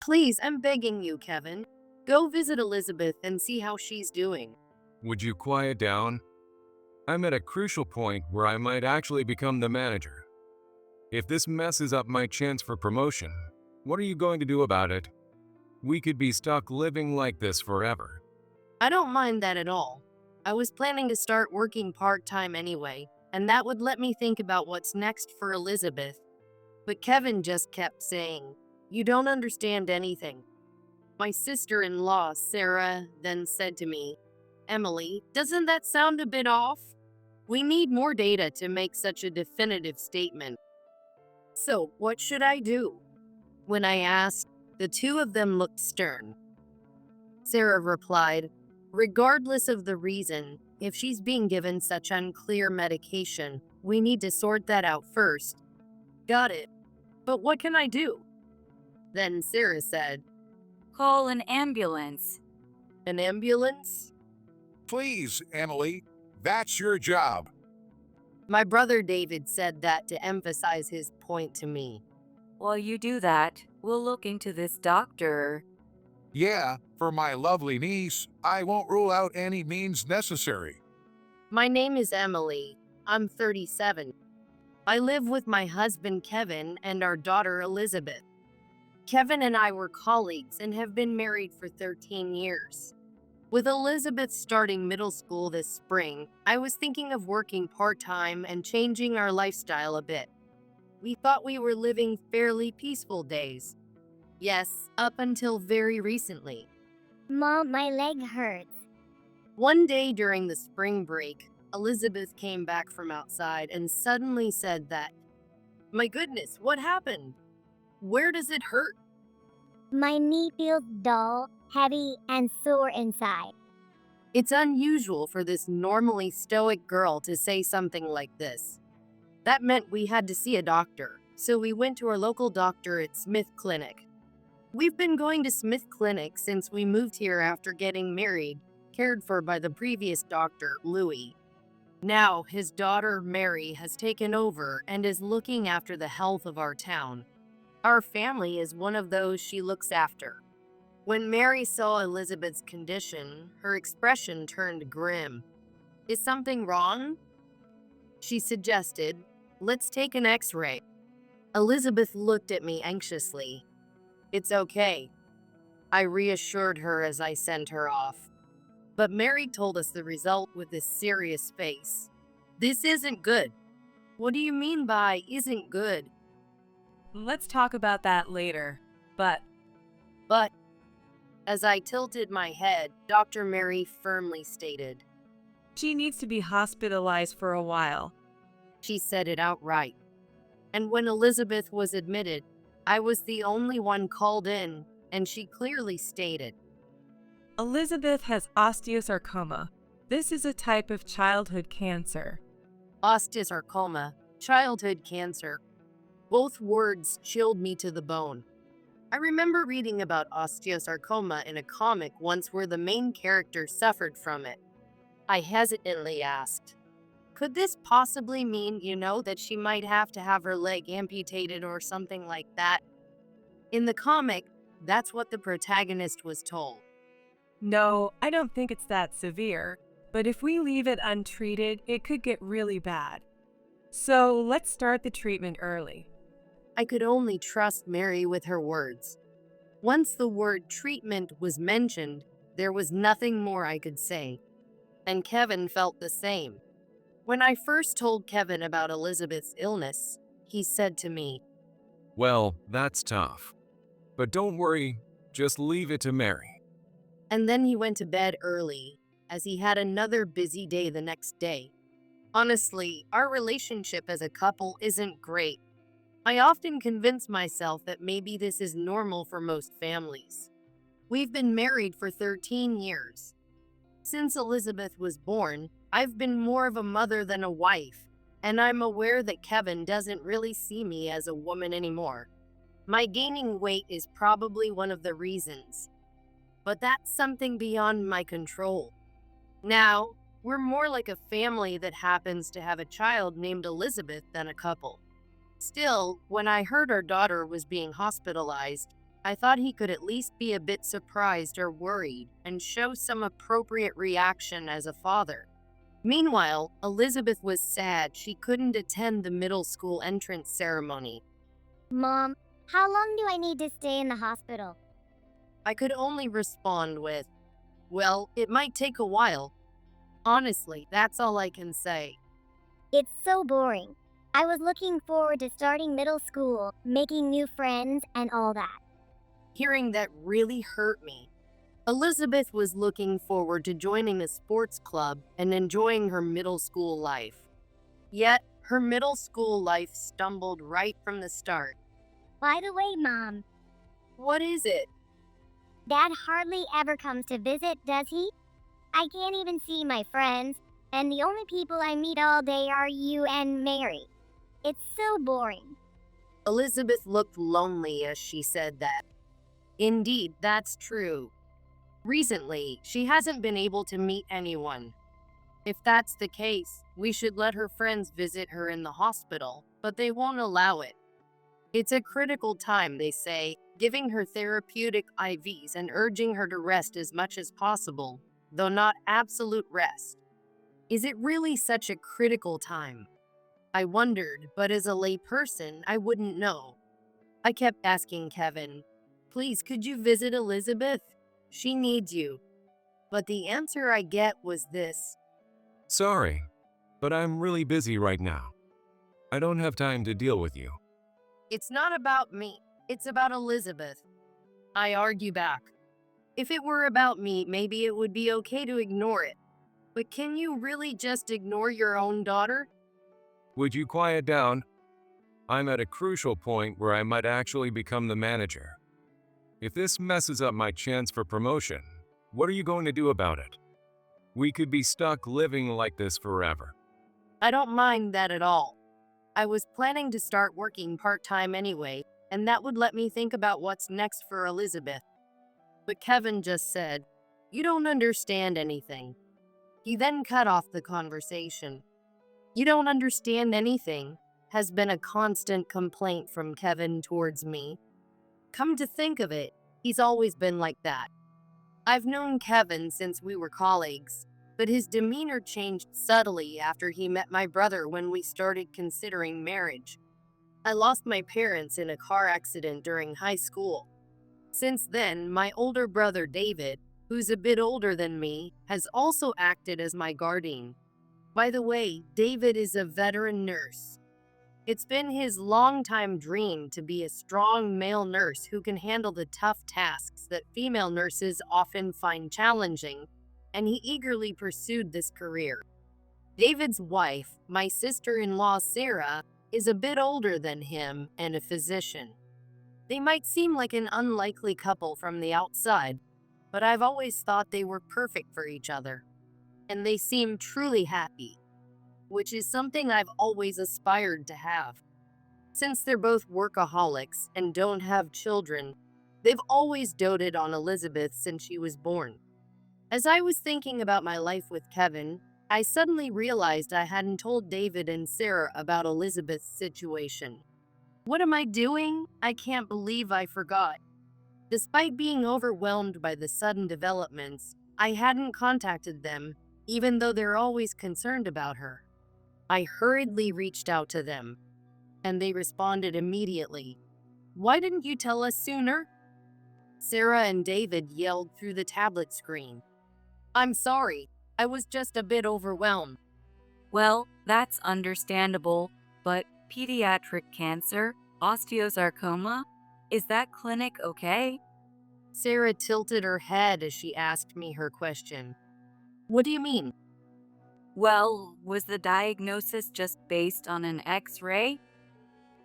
Please, I'm begging you, Kevin. Go visit Elizabeth and see how she's doing. Would you quiet down? I'm at a crucial point where I might actually become the manager. If this messes up my chance for promotion, what are you going to do about it? We could be stuck living like this forever. I don't mind that at all. I was planning to start working part-time anyway, and that would let me think about what's next for Elizabeth. But Kevin just kept saying, "You don't understand anything." My sister-in-law, Sarah, then said to me, "Emily, doesn't that sound a bit off? We need more data to make such a definitive statement. So, what should I do?" When I asked, the two of them looked stern. Sarah replied, "Regardless of the reason, if she's being given such unclear medication, we need to sort that out first." Got it. But what can I do? Then Sarah said, Call an ambulance. "An ambulance?" Please, Emily, that's your job. My brother David said that to emphasize his point to me. While you do that, we'll look into this doctor. Yeah, for my lovely niece, I won't rule out any means necessary. My name is Emily. I'm 37. I live with my husband Kevin and our daughter Elizabeth. Kevin and I were colleagues and have been married for 13 years. With Elizabeth starting middle school this spring, I was thinking of working part-time and changing our lifestyle a bit. We thought we were living fairly peaceful days. Yes, up until very recently. Mom, my leg hurts. One day during the spring break, Elizabeth came back from outside and suddenly said that, "My goodness, what happened? Where does it hurt?" My knee feels dull, heavy, and sore inside. It's unusual for this normally stoic girl to say something like this. That meant we had to see a doctor, so we went to our local doctor at Smith Clinic. We've been going to Smith Clinic since we moved here after getting married, cared for by the previous doctor, Louis. Now, his daughter, Mary, has taken over and is looking after the health of our town. Our family is one of those she looks after. When Mary saw Elizabeth's condition, her expression turned grim. "Is something wrong?" She suggested, "Let's take an x-ray." Elizabeth looked at me anxiously. "It's okay," I reassured her as I sent her off. But Mary told us the result with this serious face. "This isn't good." "What do you mean by isn't good?" Let's talk about that later. But But, as I tilted my head, Dr. Mary firmly stated, she needs to be hospitalized for a while. She said it outright. And when Elizabeth was admitted, I was the only one called in, and she clearly stated, Elizabeth has osteosarcoma. This is a type of childhood cancer. "Osteosarcoma, childhood cancer." Both words chilled me to the bone. I remember reading about osteosarcoma in a comic once where the main character suffered from it. I hesitantly asked, "Could this possibly mean, that she might have to have her leg amputated or something like that?" In the comic, that's what the protagonist was told. No, I don't think it's that severe, but if we leave it untreated, it could get really bad. So let's start the treatment early. I could only trust Mary with her words. Once the word treatment was mentioned, there was nothing more I could say. And Kevin felt the same. When I first told Kevin about Elizabeth's illness, he said to me, Well, that's tough. But don't worry, just leave it to Mary. and then he went to bed early, as he had another busy day the next day. Honestly, our relationship as a couple isn't great. I often convince myself that maybe this is normal for most families. We've been married for 13 years. Since Elizabeth was born, I've been more of a mother than a wife, and I'm aware that Kevin doesn't really see me as a woman anymore. My gaining weight is probably one of the reasons, but that's something beyond my control. Now, we're more like a family that happens to have a child named Elizabeth than a couple. Still, when I heard our daughter was being hospitalized, I thought he could at least be a bit surprised or worried and show some appropriate reaction as a father. Meanwhile, Elizabeth was sad she couldn't attend the middle school entrance ceremony. Mom, how long do I need to stay in the hospital? I could only respond with, "Well, it might take a while." Honestly, that's all I can say. It's so boring. I was looking forward to starting middle school, making new friends, and all that. Hearing that really hurt me. Elizabeth was looking forward to joining a sports club and enjoying her middle school life. Yet, her middle school life stumbled right from the start. By the way, Mom, What is it? Dad hardly ever comes to visit, does he? I can't even see my friends, and the only people I meet all day are you and Mary. It's so boring. Elizabeth looked lonely as she said that. Indeed, that's true. Recently, she hasn't been able to meet anyone. If that's the case, we should let her friends visit her in the hospital, but they won't allow it. It's a critical time, they say, giving her therapeutic IVs and urging her to rest as much as possible, though not absolute rest. Is it really such a critical time? I wondered, but as a lay person, I wouldn't know. I kept asking Kevin, "Please, could you visit Elizabeth? She needs you." But the answer I get was this. Sorry, but I'm really busy right now. I don't have time to deal with you. "It's not about me. It's about Elizabeth." I argue back. If it were about me, maybe it would be okay to ignore it. But can you really just ignore your own daughter? Would you quiet down? I'm at a crucial point where I might actually become the manager. If this messes up my chance for promotion, what are you going to do about it? We could be stuck living like this forever. I don't mind that at all. I was planning to start working part-time anyway, and that would let me think about what's next for Elizabeth. But Kevin just said, "You don't understand anything." He then cut off the conversation. "You don't understand anything" has been a constant complaint from Kevin towards me. Come to think of it, he's always been like that. I've known Kevin since we were colleagues, but his demeanor changed subtly after he met my brother when we started considering marriage. I lost my parents in a car accident during high school. Since then, my older brother David, who's a bit older than me, has also acted as my guardian. By the way, David is a veteran nurse. It's been his longtime dream to be a strong male nurse who can handle the tough tasks that female nurses often find challenging, and he eagerly pursued this career. David's wife, my sister-in-law Sarah, is a bit older than him and a physician. They might seem like an unlikely couple from the outside, but I've always thought they were perfect for each other. And they seem truly happy, which is something I've always aspired to have. Since they're both workaholics and don't have children, they've always doted on Elizabeth since she was born. As I was thinking about my life with Kevin, I suddenly realized I hadn't told David and Sarah about Elizabeth's situation. What am I doing? I can't believe I forgot. Despite being overwhelmed by the sudden developments, I hadn't contacted them, even though they're always concerned about her. I hurriedly reached out to them, and they responded immediately. "Why didn't you tell us sooner?" Sarah and David yelled through the tablet screen. "I'm sorry, I was just a bit overwhelmed." Well, that's understandable, but pediatric cancer, osteosarcoma, is that clinic okay? Sarah tilted her head as she asked me her question. "What do you mean?" Well, was the diagnosis just based on an X-ray?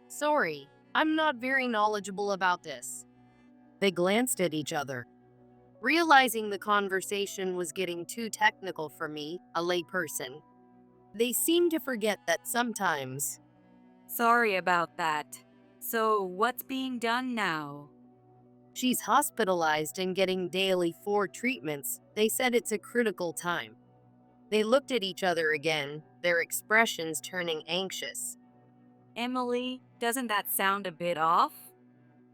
"Sorry, I'm not very knowledgeable about this." They glanced at each other. Realizing the conversation was getting too technical for me, a layperson, they seemed to forget that sometimes. Sorry about that. So, what's being done now? She's hospitalized and getting daily 4 treatments. They said it's a critical time. They looked at each other again, their expressions turning anxious. Emily, doesn't that sound a bit off?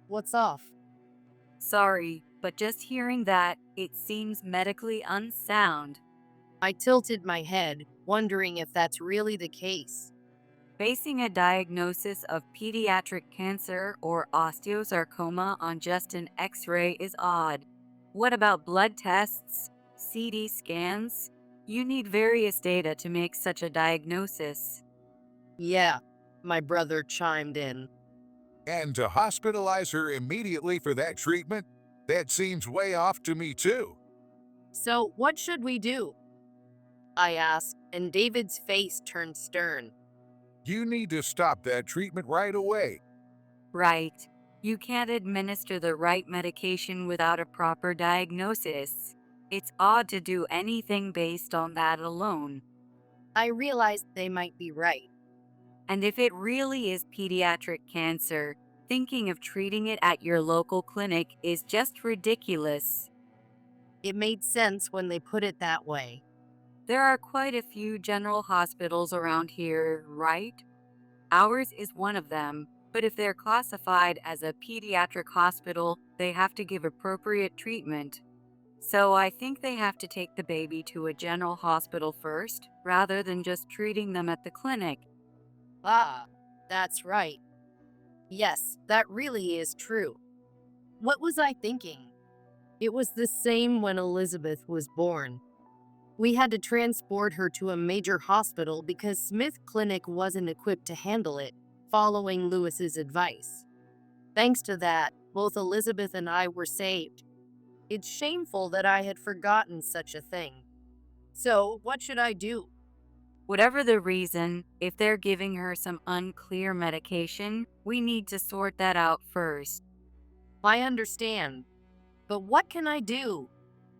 "What's off?" Sorry, but just hearing that, it seems medically unsound. I tilted my head, wondering if that's really the case. Basing a diagnosis of pediatric cancer or osteosarcoma on just an X-ray is odd. What about blood tests, CT scans? You need various data to make such a diagnosis. Yeah, my brother chimed in. And to hospitalize her immediately for that treatment? That seems way off to me, too. So, what should we do? I asked, and David's face turned stern. You need to stop that treatment right away. Right. You can't administer the right medication without a proper diagnosis. It's odd to do anything based on that alone. I realized they might be right. And if it really is pediatric cancer, thinking of treating it at your local clinic is just ridiculous. It made sense when they put it that way. There are quite a few general hospitals around here, right? Ours is one of them, but if they're classified as a pediatric hospital, they have to give appropriate treatment. So I think they have to take the baby to a general hospital first, rather than just treating them at the clinic. Ah, that's right. Yes, that really is true. What was I thinking? It was the same when Elizabeth was born. We had to transport her to a major hospital because Smith Clinic wasn't equipped to handle it, following Lewis's advice. Thanks to that, both Elizabeth and I were saved. It's shameful that I had forgotten such a thing. So, what should I do? Whatever the reason, if they're giving her some unclear medication, we need to sort that out first. I understand. But what can I do?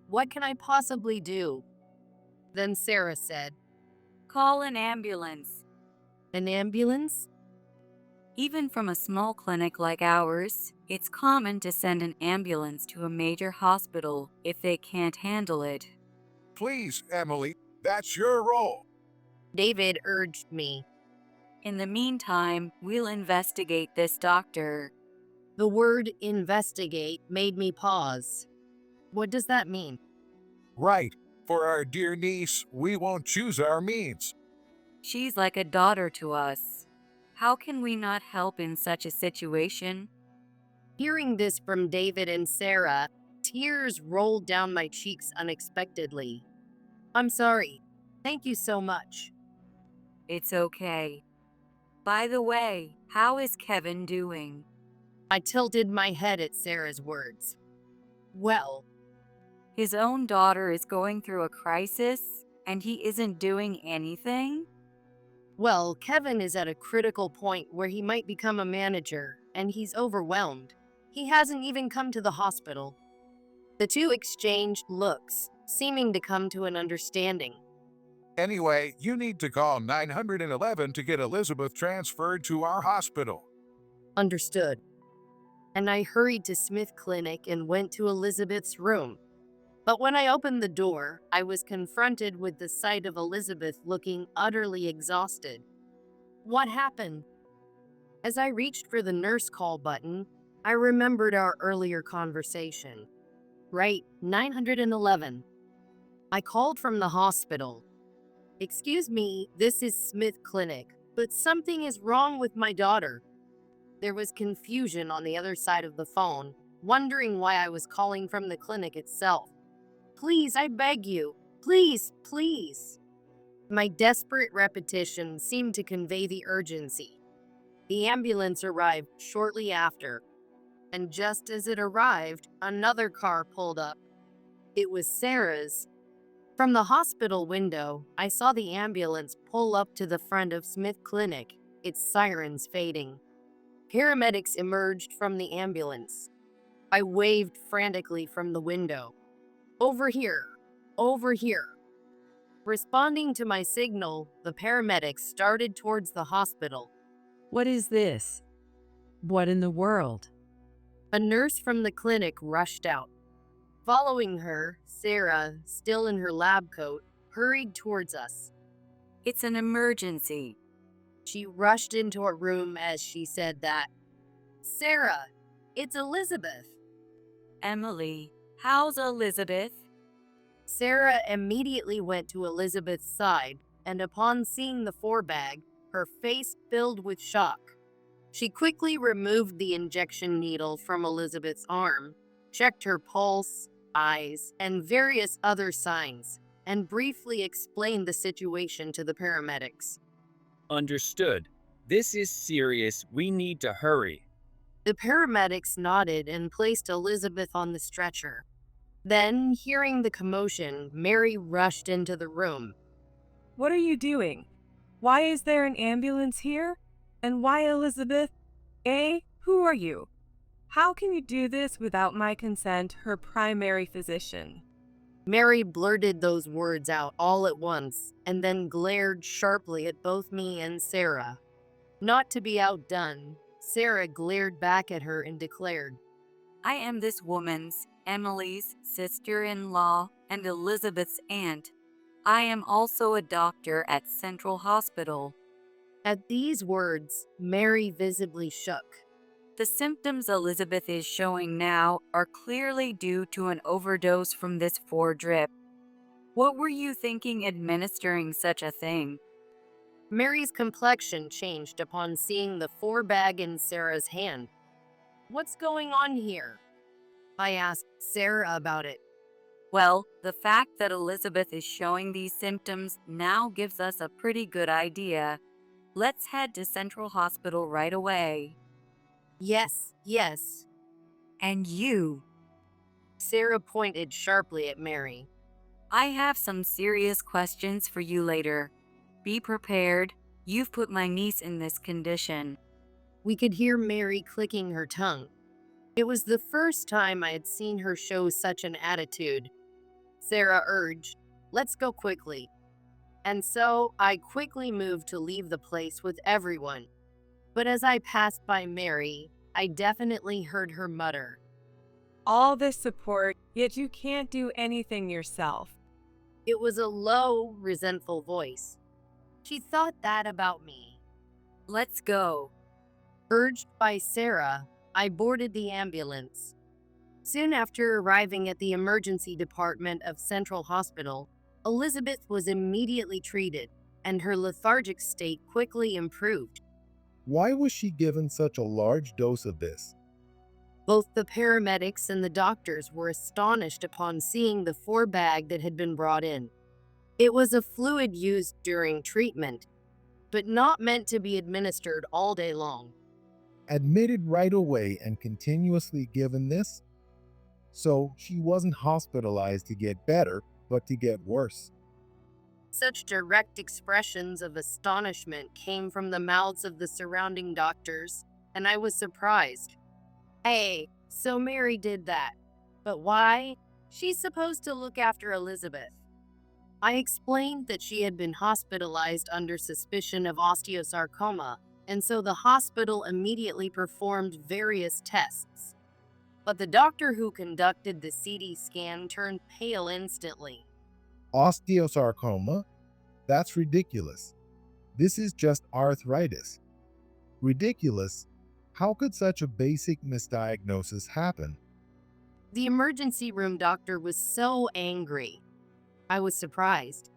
What can I possibly do? Then Sarah said, Call an ambulance. An ambulance? Even from a small clinic like ours, it's common to send an ambulance to a major hospital if they can't handle it. Please, Emily, that's your role. David urged me. In the meantime, we'll investigate this doctor. The word investigate made me pause. What does that mean? Right. For our dear niece, we won't choose our means. She's like a daughter to us. How can we not help in such a situation? Hearing this from David and Sarah, tears rolled down my cheeks unexpectedly. I'm sorry. Thank you so much. It's okay. By the way, how is Kevin doing? I tilted my head at Sarah's words. Well, His own daughter is going through a crisis, and he isn't doing anything? Kevin is at a critical point where he might become a manager, and he's overwhelmed. He hasn't even come to the hospital. The two exchanged looks, seeming to come to an understanding. Anyway, you need to call 911 to get Elizabeth transferred to our hospital. Understood. And I hurried to Smith Clinic and went to Elizabeth's room. But when I opened the door, I was confronted with the sight of Elizabeth looking utterly exhausted. What happened? As I reached for the nurse call button, I remembered our earlier conversation. Right, 911. I called from the hospital. Excuse me, this is Smith Clinic, but something is wrong with my daughter. There was confusion on the other side of the phone, wondering why I was calling from the clinic itself. Please, I beg you. Please, please. My desperate repetition seemed to convey the urgency. The ambulance arrived shortly after, and just as it arrived, another car pulled up. It was Sarah's. From the hospital window, I saw the ambulance pull up to the front of Smith Clinic, its sirens fading. Paramedics emerged from the ambulance. I waved frantically from the window. Over here! Over here! Responding to my signal, the paramedics started towards the hospital. What is this? What in the world? A nurse from the clinic rushed out. Following her, Sarah, still in her lab coat, hurried towards us. It's an emergency. She rushed into a room as she said that. Sarah, it's Elizabeth. Emily, how's Elizabeth? Sarah immediately went to Elizabeth's side, and upon seeing the forebag, her face filled with shock. She quickly removed the injection needle from Elizabeth's arm, checked her pulse, eyes, and various other signs, and briefly explained the situation to the paramedics. Understood. This is serious. We need to hurry. The paramedics nodded and placed Elizabeth on the stretcher. Then, hearing the commotion, Mary rushed into the room. What are you doing? Why is there an ambulance here? And why Elizabeth? Who are you? How can you do this without my consent, her primary physician? Mary blurted those words out all at once, and then glared sharply at both me and Sarah. Not to be outdone, Sarah glared back at her and declared, I am this woman's, Emily's, sister-in-law and Elizabeth's aunt. I am also a doctor at Central Hospital. At these words, Mary visibly shook. The symptoms Elizabeth is showing now are clearly due to an overdose from this drip. What were you thinking administering such a thing? Mary's complexion changed upon seeing the forebag in Sarah's hand. What's going on here? I asked Sarah about it. Well, the fact that Elizabeth is showing these symptoms now gives us a pretty good idea. Let's head to Central Hospital right away. Yes. And you? Sarah pointed sharply at Mary. I have some serious questions for you later. Be prepared. You've put my niece in this condition. We could hear Mary clicking her tongue. It was the first time I had seen her show such an attitude. Sarah urged, let's go quickly. And so I quickly moved to leave the place with everyone. But as I passed by Mary, I definitely heard her mutter. All this support, yet you can't do anything yourself. It was a low, resentful voice. She thought that about me. Let's go. Urged by Sarah, I boarded the ambulance. Soon after arriving at the emergency department of Central Hospital, Elizabeth was immediately treated, and her lethargic state quickly improved. Why was she given such a large dose of this? Both the paramedics and the doctors were astonished upon seeing the forebag that had been brought in. It was a fluid used during treatment, but not meant to be administered all day long. Admitted right away and continuously given this? So she wasn't hospitalized to get better, but to get worse. Such direct expressions of astonishment came from the mouths of the surrounding doctors, and I was surprised. Hey, so Mary did that. But why? She's supposed to look after Elizabeth. I explained that she had been hospitalized under suspicion of osteosarcoma, and so the hospital immediately performed various tests. But the doctor who conducted the CT scan turned pale instantly. Osteosarcoma? That's ridiculous. This is just arthritis. Ridiculous? How could such a basic misdiagnosis happen? The emergency room doctor was so angry. I was surprised.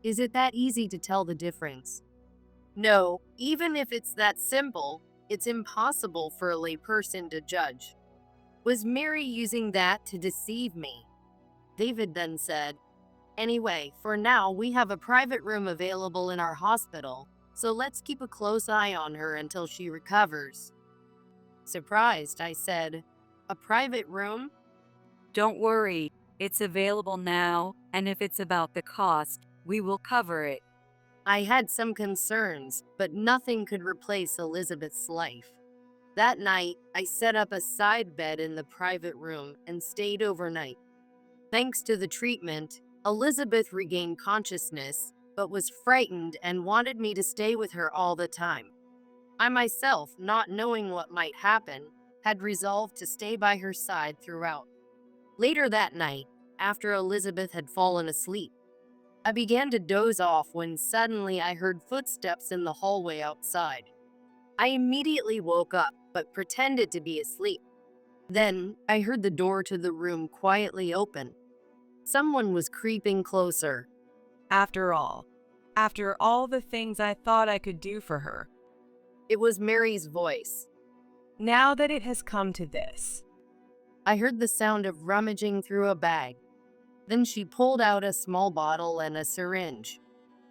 Is it that easy to tell the difference? No, even if it's that simple, it's impossible for a layperson to judge. Was Mary using that to deceive me? David then said, Anyway, for now, we have a private room available in our hospital, so let's keep a close eye on her until she recovers. Surprised, I said, A private room? Don't worry, it's available now, and if it's about the cost, we will cover it. I had some concerns, but nothing could replace Elizabeth's life. That night, I set up a side bed in the private room and stayed overnight. Thanks to the treatment, Elizabeth regained consciousness, but was frightened and wanted me to stay with her all the time. I myself, not knowing what might happen, had resolved to stay by her side throughout. Later that night, after Elizabeth had fallen asleep, I began to doze off when suddenly I heard footsteps in the hallway outside. I immediately woke up, but pretended to be asleep. Then I heard the door to the room quietly open. Someone was creeping closer. After all the things I thought I could do for her, It was Mary's voice. now that it has come to this, I heard the sound of rummaging through a bag. Then she pulled out a small bottle and a syringe.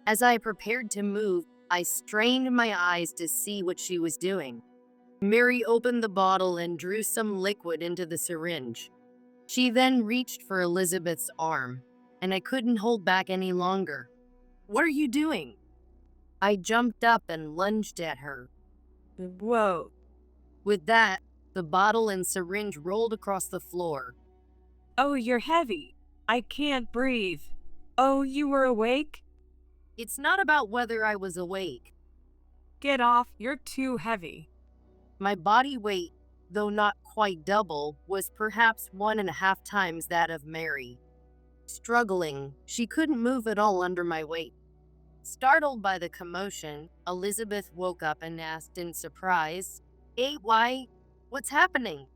As I prepared to move, I strained my eyes to see what she was doing. Mary opened the bottle and drew some liquid into the syringe. She then reached for Elizabeth's arm, and I couldn't hold back any longer. "What are you doing?" I jumped up and lunged at her. whoa, With that, the bottle and syringe rolled across the floor. oh, you're heavy. I can't breathe. Oh, you were awake? It's not about whether I was awake. Get off, you're too heavy. My body weight, though not quite double, was perhaps 1.5 times that of Mary. Struggling, she couldn't move at all under my weight. Startled by the commotion, Elizabeth woke up and asked in surprise, why? What's happening?"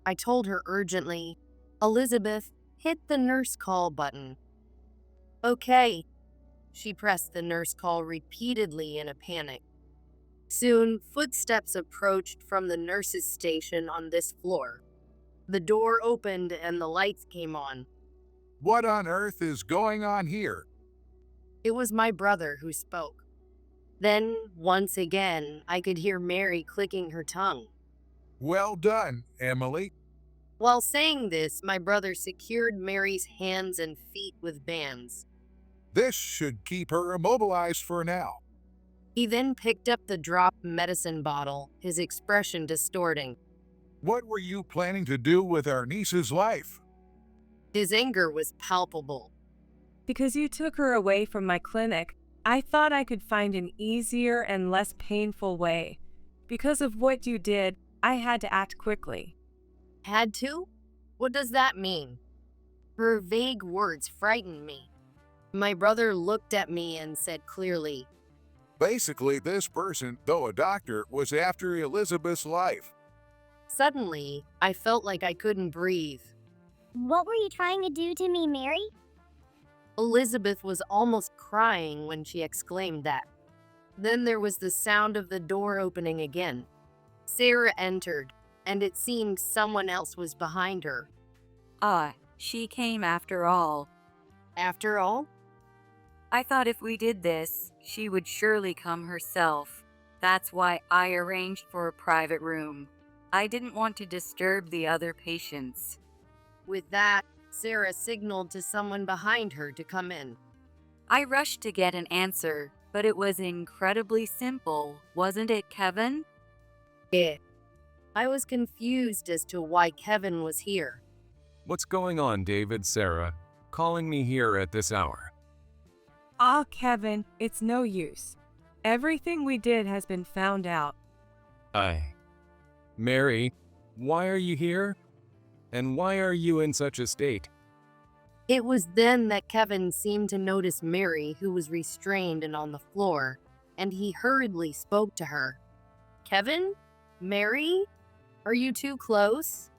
I told her urgently. Elizabeth hit the nurse call button. "Okay." She pressed the nurse call repeatedly in a panic. Soon, footsteps approached from the nurse's station on this floor. The door opened and the lights came on. What on earth is going on here? It was my brother who spoke. Then, once again, I could hear Mary clicking her tongue. Well done, Emily. While saying this, my brother secured Mary's hands and feet with bands. This should keep her immobilized for now. He then picked up the drop medicine bottle, his expression distorting. What were you planning to do with our niece's life? His anger was palpable. Because you took her away from my clinic, I thought I could find an easier and less painful way. Because of what you did, I had to act quickly. Had to? What does that mean? Her vague words frightened me. My brother looked at me and said clearly, Basically, this person, though a doctor, was after Elizabeth's life. Suddenly, I felt like I couldn't breathe. What were you trying to do to me, Mary? Elizabeth was almost crying when she exclaimed that. Then there was the sound of the door opening again. Sarah entered, and it seemed someone else was behind her. She came after all. After all? I thought if we did this, she would surely come herself. That's why I arranged for a private room. I didn't want to disturb the other patients. With that, Sarah signaled to someone behind her to come in. I rushed to get an answer, but it was incredibly simple, wasn't it, Kevin? Yeah. I was confused as to why Kevin was here. What's going on, David, Sarah? Calling me here at this hour. Kevin, it's no use. Everything we did has been found out. Mary, why are you here? And why are you in such a state? It was then that Kevin seemed to notice Mary, who was restrained and on the floor, and he hurriedly spoke to her. "Kevin? Mary? Are you too close?"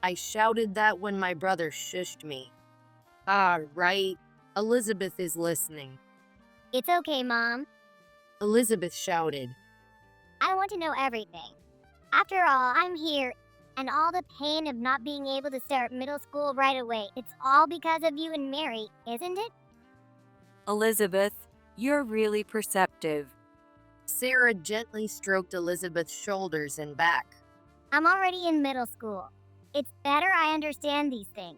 I shouted that when my brother shushed me. Right. Elizabeth is listening. It's okay, Mom. Elizabeth shouted. I want to know everything. After all, I'm here, and all the pain of not being able to start middle school right away, it's all because of you and Mary, isn't it? Elizabeth, you're really perceptive. Sarah gently stroked Elizabeth's shoulders and back. I'm already in middle school. It's better I understand these things.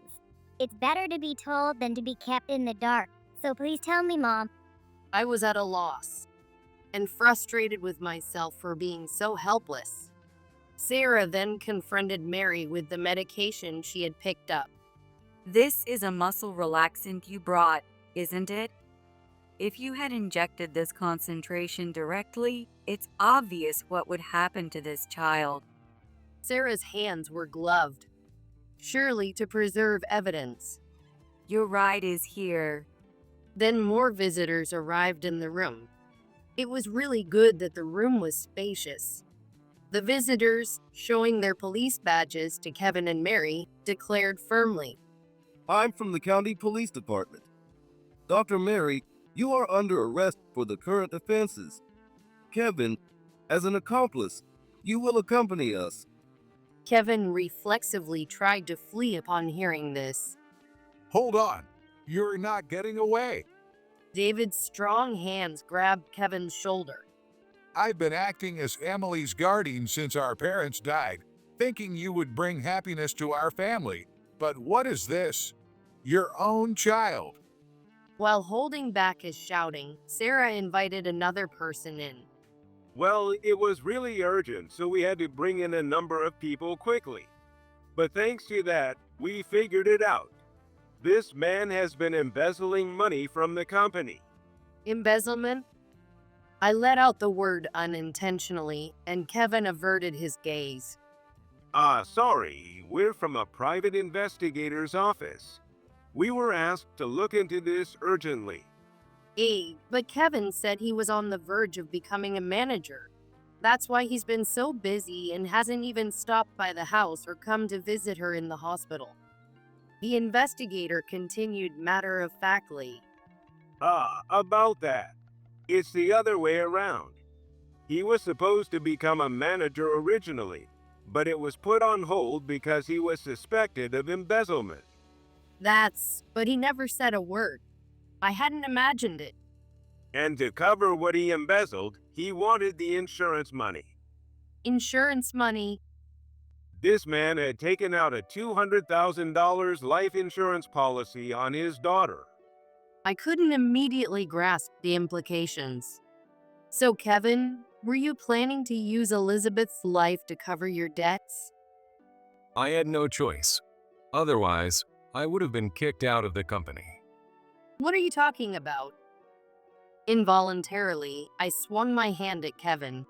It's better to be told than to be kept in the dark. So please tell me, Mom. I was at a loss and frustrated with myself for being so helpless. Sarah then confronted Mary with the medication she had picked up. This is a muscle relaxant you brought, isn't it? If you had injected this concentration directly, it's obvious what would happen to this child. Sarah's hands were gloved, surely to preserve evidence. Your ride is here. Then more visitors arrived in the room. It was really good that the room was spacious. The visitors, showing their police badges to Kevin and Mary, declared firmly, I'm from the county police department. Dr. Mary, you are under arrest for the current offenses. Kevin, as an accomplice, you will accompany us. Kevin reflexively tried to flee upon hearing this. Hold on. You're not getting away. David's strong hands grabbed Kevin's shoulder. I've been acting as Emily's guardian since our parents died, thinking you would bring happiness to our family. But what is this? Your own child. While holding back his shouting, Sarah invited another person in. Well, it was really urgent, so we had to bring in a number of people quickly. But thanks to that, we figured it out. This man has been embezzling money from the company. Embezzlement? I let out the word unintentionally, and Kevin averted his gaze. Sorry, we're from a private investigator's office. We were asked to look into this urgently. But Kevin said he was on the verge of becoming a manager. That's why he's been so busy and hasn't even stopped by the house or come to visit her in the hospital. The investigator continued matter-of-factly. About that. It's the other way around. He was supposed to become a manager originally, but it was put on hold because he was suspected of embezzlement. But he never said a word. I hadn't imagined it. And to cover what he embezzled, he wanted the insurance money. Insurance money? This man had taken out a $200,000 life insurance policy on his daughter. I couldn't immediately grasp the implications. So, Kevin, were you planning to use Elizabeth's life to cover your debts? I had no choice. Otherwise, I would have been kicked out of the company. What are you talking about? Involuntarily, I swung my hand at Kevin.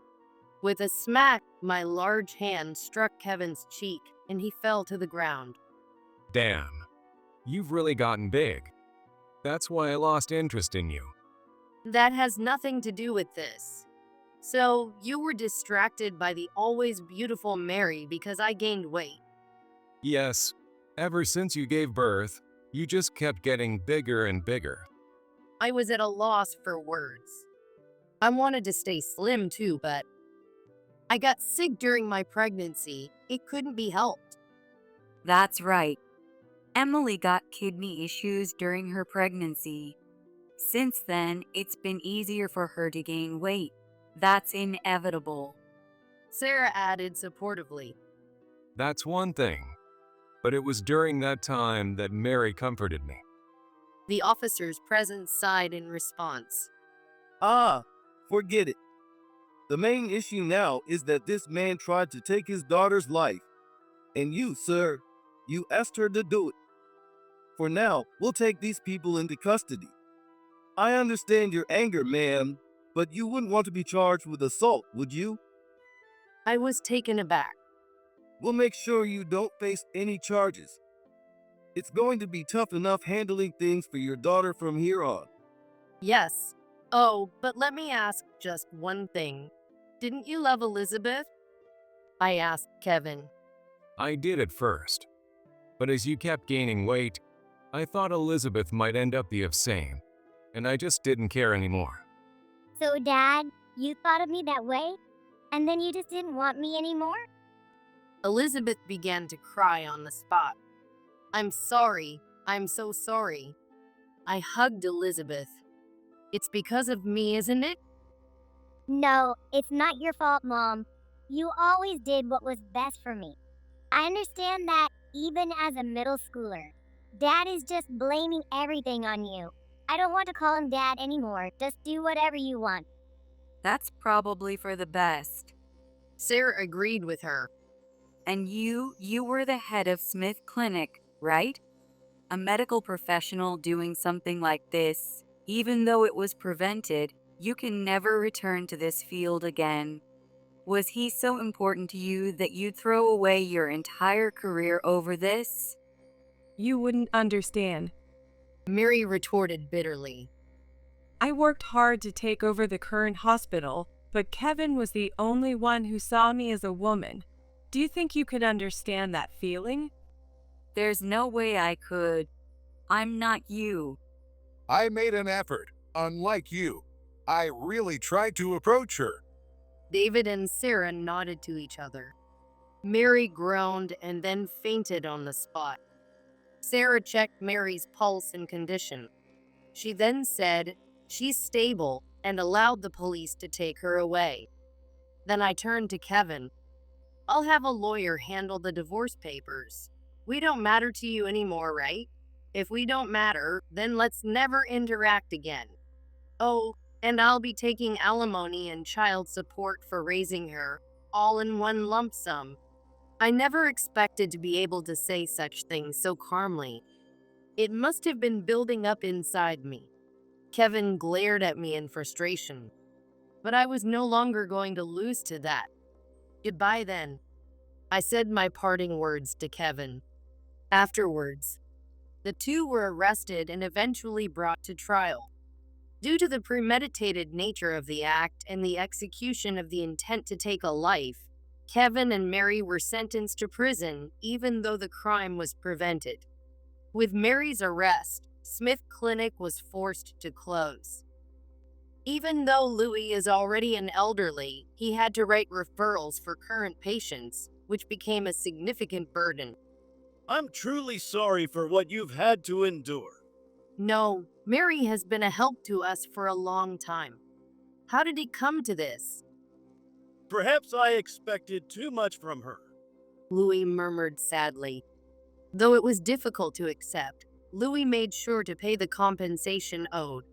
With a smack, my large hand struck Kevin's cheek, and he fell to the ground. Damn. You've really gotten big. That's why I lost interest in you. That has nothing to do with this. So, you were distracted by the always beautiful Mary because I gained weight. Yes. Ever since you gave birth, you just kept getting bigger and bigger. I was at a loss for words. I wanted to stay slim too, but I got sick during my pregnancy. It couldn't be helped. That's right. Emily got kidney issues during her pregnancy. Since then, it's been easier for her to gain weight. That's inevitable. Sarah added supportively. That's one thing. But it was during that time that Mary comforted me. The officers present sighed in response. Forget it. The main issue now is that this man tried to take his daughter's life. And you, sir, you asked her to do it. For now, we'll take these people into custody. I understand your anger, ma'am, but you wouldn't want to be charged with assault, would you? I was taken aback. We'll make sure you don't face any charges. It's going to be tough enough handling things for your daughter from here on. Yes. Oh, but let me ask just one thing. Didn't you love Elizabeth? I asked Kevin. I did at first. But as you kept gaining weight, I thought Elizabeth might end up the same, and I just didn't care anymore. So, Dad, you thought of me that way? And then you just didn't want me anymore? Elizabeth began to cry on the spot. I'm sorry. I'm so sorry. I hugged Elizabeth. It's because of me, isn't it? No, it's not your fault, Mom. You always did what was best for me. I understand that even as a middle schooler. Dad is just blaming everything on you. I don't want to call him Dad anymore. Just do whatever you want. That's probably for the best. Sarah agreed with her. And you were the head of Smith Clinic, right? A medical professional doing something like this, even though it was prevented, you can never return to this field again. Was he so important to you that you'd throw away your entire career over this? You wouldn't understand. Mary retorted bitterly. I worked hard to take over the current hospital, but Kevin was the only one who saw me as a woman. Do you think you could understand that feeling? There's no way I could. I'm not you. I made an effort, unlike you. I really tried to approach her. David and Sarah nodded to each other. Mary groaned and then fainted on the spot. Sarah checked Mary's pulse and condition. She then said, "She's stable," and allowed the police to take her away. Then I turned to Kevin. "I'll have a lawyer handle the divorce papers. We don't matter to you anymore, right? If we don't matter, then let's never interact again. Oh, and I'll be taking alimony and child support for raising her, all in one lump sum." I never expected to be able to say such things so calmly. It must have been building up inside me. Kevin glared at me in frustration, but I was no longer going to lose to that. "Goodbye then." I said my parting words to Kevin. Afterwards, the two were arrested and eventually brought to trial. Due to the premeditated nature of the act and the execution of the intent to take a life, Kevin and Mary were sentenced to prison even though the crime was prevented. With Mary's arrest, Smith Clinic was forced to close. Even though Louis is already an elderly, he had to write referrals for current patients, which became a significant burden. I'm truly sorry for what you've had to endure. No, Mary has been a help to us for a long time. How did it come to this? Perhaps I expected too much from her. Louis murmured sadly. Though it was difficult to accept, Louis made sure to pay the compensation owed.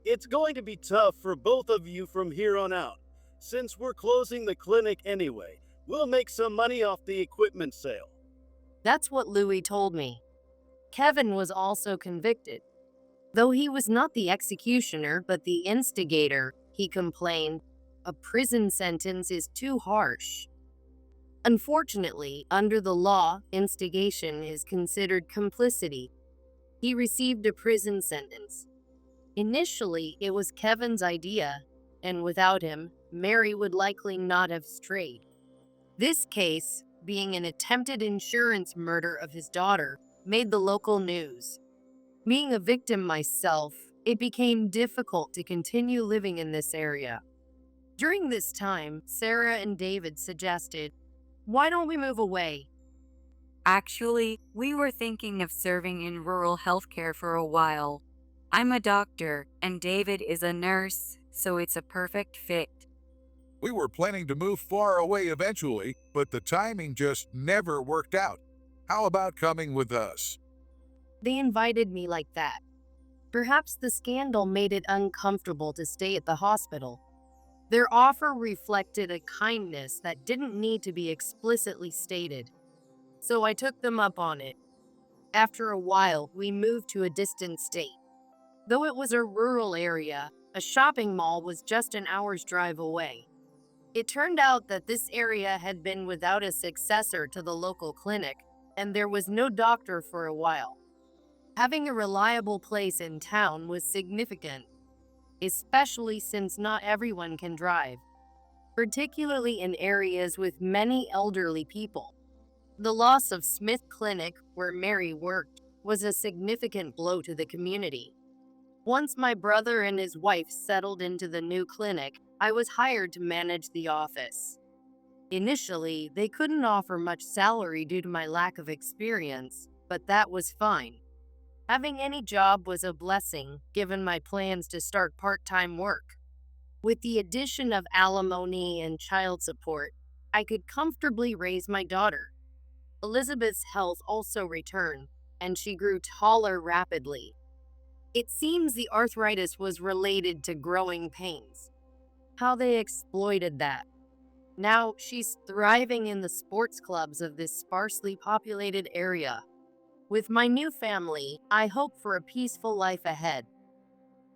It's going to be tough for both of you from here on out. Since we're closing the clinic anyway, we'll make some money off the equipment sale. That's what Louis told me. Kevin was also convicted. Though he was not the executioner but the instigator, he complained, "A prison sentence is too harsh." Unfortunately, under the law, instigation is considered complicity. He received a prison sentence. Initially, it was Kevin's idea, and without him, Mary would likely not have strayed. This case, being an attempted insurance murder of his daughter, made the local news. Being a victim myself, it became difficult to continue living in this area. During this time, Sarah and David suggested, "Why don't we move away?" Actually, we were thinking of serving in rural healthcare for a while. I'm a doctor, and David is a nurse, so it's a perfect fit. We were planning to move far away eventually, but the timing just never worked out. How about coming with us? They invited me like that. Perhaps the scandal made it uncomfortable to stay at the hospital. Their offer reflected a kindness that didn't need to be explicitly stated. So I took them up on it. After a while, we moved to a distant state. Though it was a rural area, a shopping mall was just an hour's drive away. It turned out that this area had been without a successor to the local clinic, and there was no doctor for a while. Having a reliable place in town was significant, especially since not everyone can drive, particularly in areas with many elderly people. The loss of Smith Clinic, where Mary worked, was a significant blow to the community. Once my brother and his wife settled into the new clinic, I was hired to manage the office. Initially, they couldn't offer much salary due to my lack of experience, but that was fine. Having any job was a blessing, given my plans to start part-time work. With the addition of alimony and child support, I could comfortably raise my daughter. Elizabeth's health also returned, and she grew taller rapidly. It seems the arthritis was related to growing pains. How they exploited that. Now she's thriving in the sports clubs of this sparsely populated area. With my new family, I hope for a peaceful life ahead.